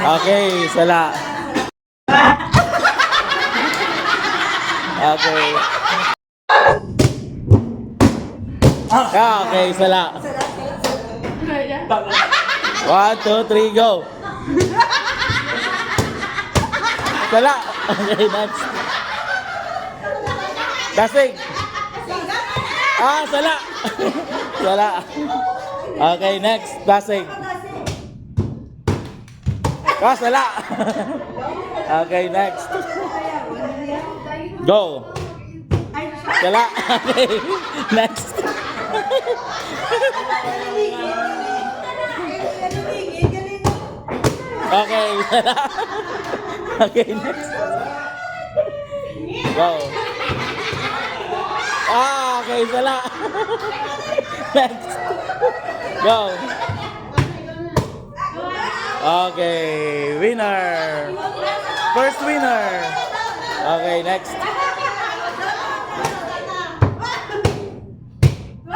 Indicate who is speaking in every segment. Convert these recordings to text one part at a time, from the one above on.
Speaker 1: Okay, sala. Okay. Okay, sala. 1, 2, 3, go. Sala. Okay, next. Dasig. Sala. Sala. Okay, next. Dasig. Sala. Okay, next. Go. Sala. Okay, next. Okay, sala. Okay, next. Go. Okay, sala. Next. Go. Okay, winner. First winner. Okay, next.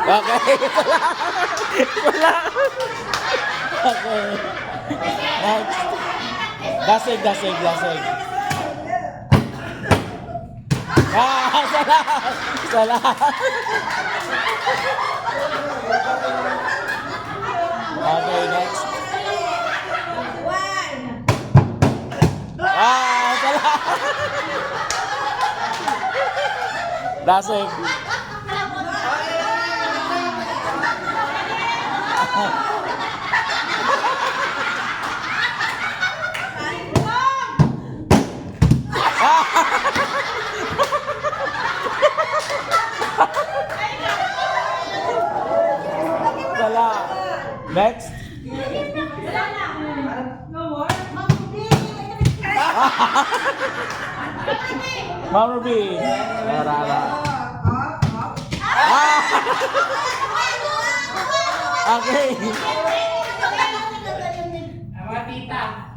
Speaker 1: Okay, wala. Okay. Next. Dasig. Sala. Okay, next. Sala. Dasig. Sala. Next. Ma'am Ruby. Okay.
Speaker 2: Matita.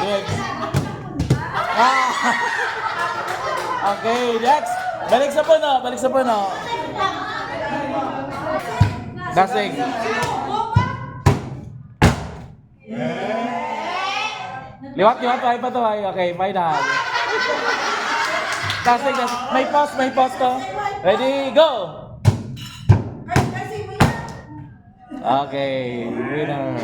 Speaker 1: Next. Okay, next. Balik sa puno. Dasig. Liwat, ay pa to ay. Okay, final. Dasig. May pause to. Ready, go. Okay, winner.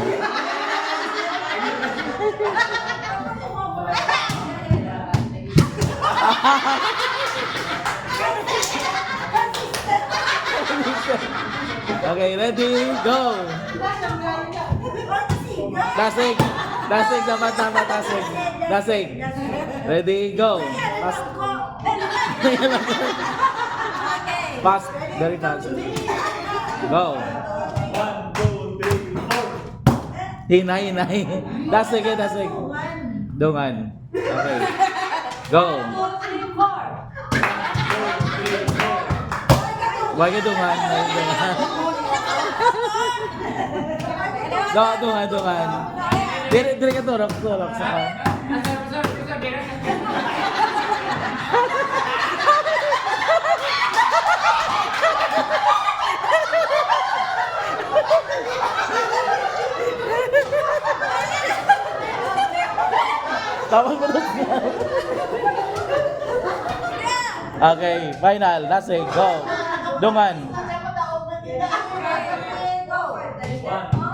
Speaker 1: Okay, ready, go. Dasig dapat Dasig. Ready, go. Fast, very fast. Go.
Speaker 3: 1, 2, 3, 4.
Speaker 1: Hinay. Dasig. Dungan. Okay. Go.
Speaker 3: 1, 2, 3, 4.
Speaker 1: Wag ka dungan. Dungan. Dire ka turok sa ka. Tama mo na siya. Okay, final. Dasig, go. Dungan.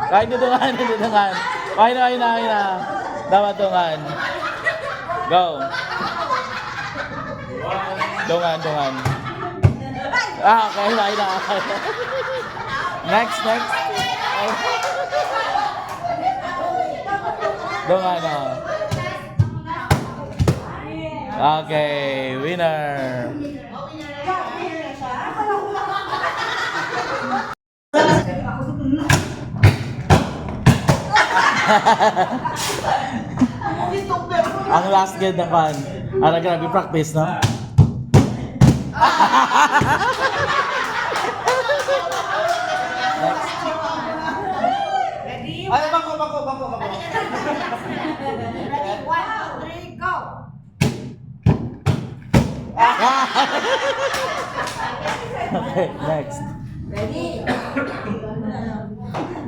Speaker 1: Kain dudungan, dudungan. Kain na. Dapat dungan. Go. Dungan. Okay, kain na. Next. Dungan na. Okay, winner. Ang last game na kan. Ara grabe practice, no?
Speaker 2: Ay, bangko.
Speaker 4: Ready? 1, 2, 3, go!
Speaker 1: Okay, next.
Speaker 4: Ready?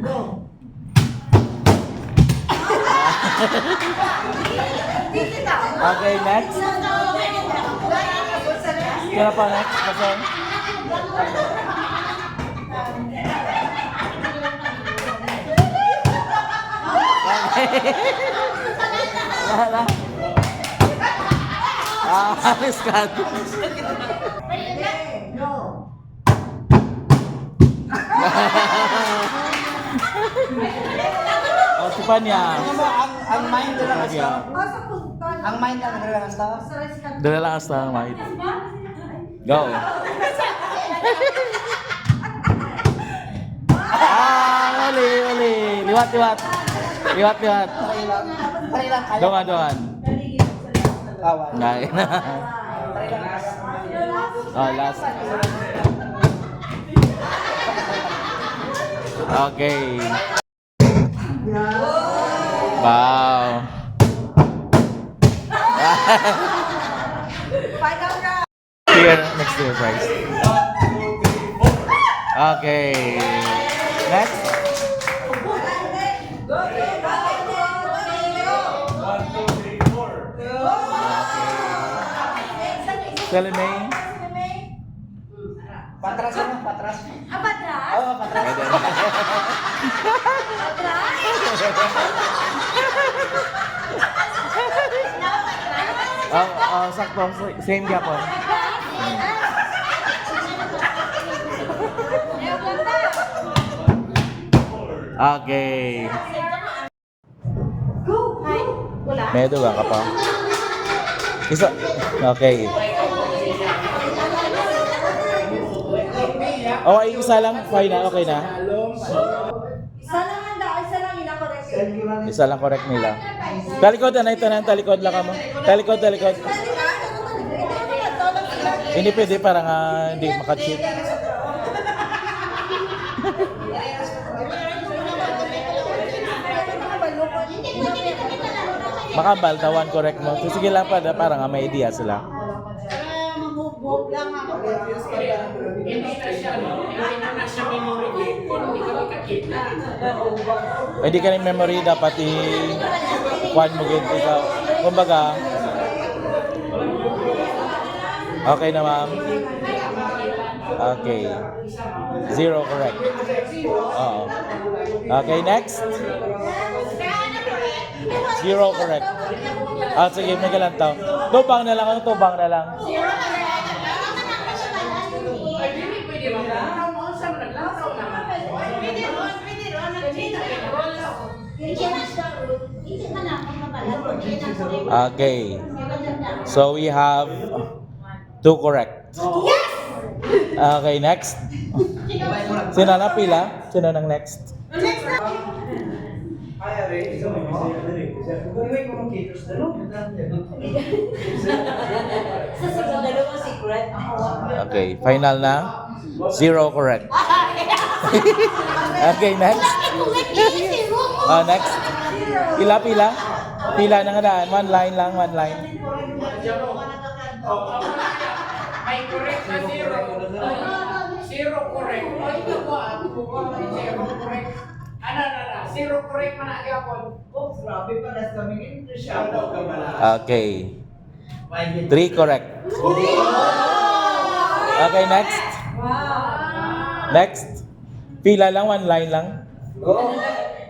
Speaker 4: Go!
Speaker 1: Okay, next. Kaya pa next, kasi. Okay. Wala. Alis ka.
Speaker 4: Go!
Speaker 1: Oh, si Panya.
Speaker 2: Ang mind nila kasi.
Speaker 4: Sa punton.
Speaker 2: Ang mind nila naglalang sa.
Speaker 1: Dala lang asta ng mic. Go. Uli. Liwat.
Speaker 2: Try lang kaya.
Speaker 1: Dongan.
Speaker 2: Kawan.
Speaker 1: Ngayon na.
Speaker 2: Try lang.
Speaker 1: Oh, last. Okay. Wow.
Speaker 4: Final round!
Speaker 1: Here, next to your prize. Okay. Next.
Speaker 4: Go!
Speaker 3: 1, 2, 3, 4.
Speaker 1: Salome.
Speaker 2: Patras.
Speaker 4: Patras?
Speaker 2: Oo, patras.
Speaker 1: Sakto. Same gapon. Okay.
Speaker 4: Go! Wala.
Speaker 1: Medo ba ka pa? Isa. Okay. Oh, ay isa lang. Final. Okay na.
Speaker 4: Isa lang ina-correct.
Speaker 1: Isa lang correct nila. Talikod na ito na. Talikod lang ka mo. Talikod. Hindi pwede para nga hindi maka-cheat. Makambal, tawan correct mo. So, sige lang para nga may idea sila.
Speaker 4: Mag-move lang ako.
Speaker 1: Hindi ka rin memory, dapat i-kuhan mo gid ikaw. Kumbaga, okay na ma'am. Okay. 0 correct. Oo. Okay, next. 0 correct. Sige, may galantaw. Tubang na lang, tubang na lang. Okay. So we have 2 correct. Okay, next. Sino na pila? Sino nang next? Okay, final na. 0 correct. Okay, next. Next. Pila. Pila na nga daan. One line lang, one line.
Speaker 5: May correct na 0. 0 correct. Ay, zero correct. Ano. 0 correct man na gyapon.
Speaker 2: Oops, grabe pala sa aming English.
Speaker 1: Okay. 3 correct. Okay, next. Next. Pila lang, one line lang.
Speaker 2: Go.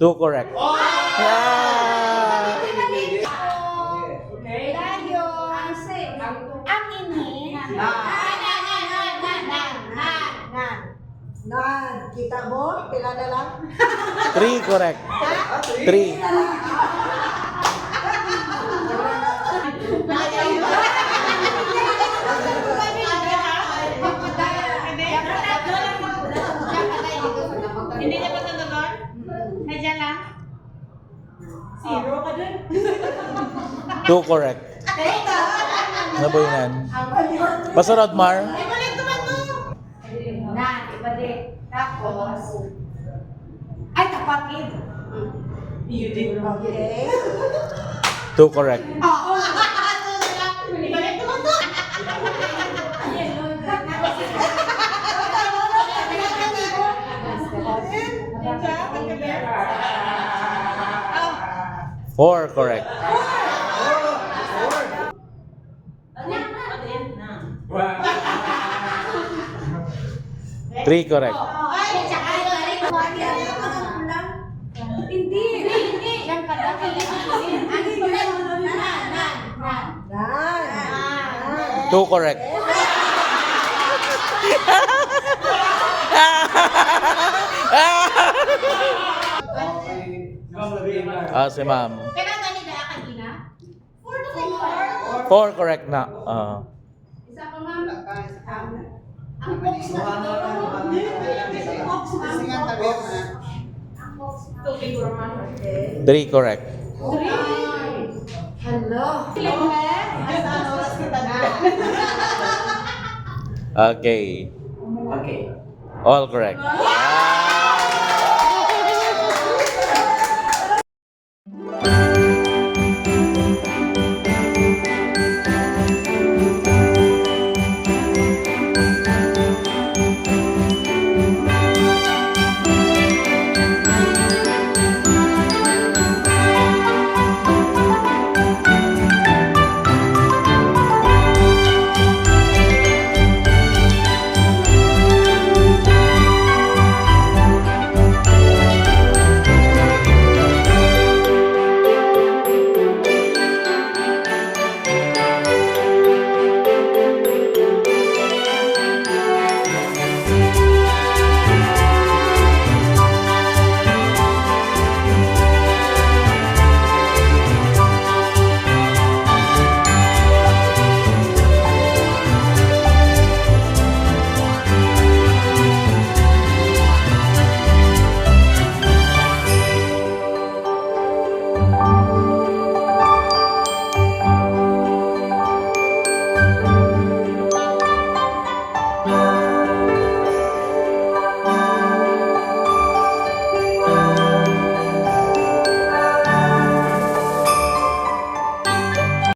Speaker 1: 2 correct. Yeah.
Speaker 5: Okay?
Speaker 4: Tayo. Ang ini. Nan. Kita mo? Pila na lang?
Speaker 1: 3 correct. 3.
Speaker 6: Hindi niya pa tanagon? Medya lang? Zero ka dun?
Speaker 1: 2 correct. Ano ba yun? Pasunod, Mar.
Speaker 6: Ay, balik naman to!
Speaker 4: Nan. Iba din. Tapos. Ay, kapatid. Okay.
Speaker 1: 2 correct.
Speaker 6: Oo! Ibalik naman to!
Speaker 1: Four correct. Three correct.
Speaker 4: Hindi. Yan pala. Nan.
Speaker 1: 2 correct. Si ma'am.
Speaker 6: Kailan gani dala kanina?
Speaker 1: 4 correct na.
Speaker 6: Isa pa ma'am.
Speaker 4: Ang box na ito.
Speaker 6: Tubig ko naman.
Speaker 1: 3 correct.
Speaker 4: Hello.
Speaker 1: Okay.
Speaker 3: Okay.
Speaker 1: All correct.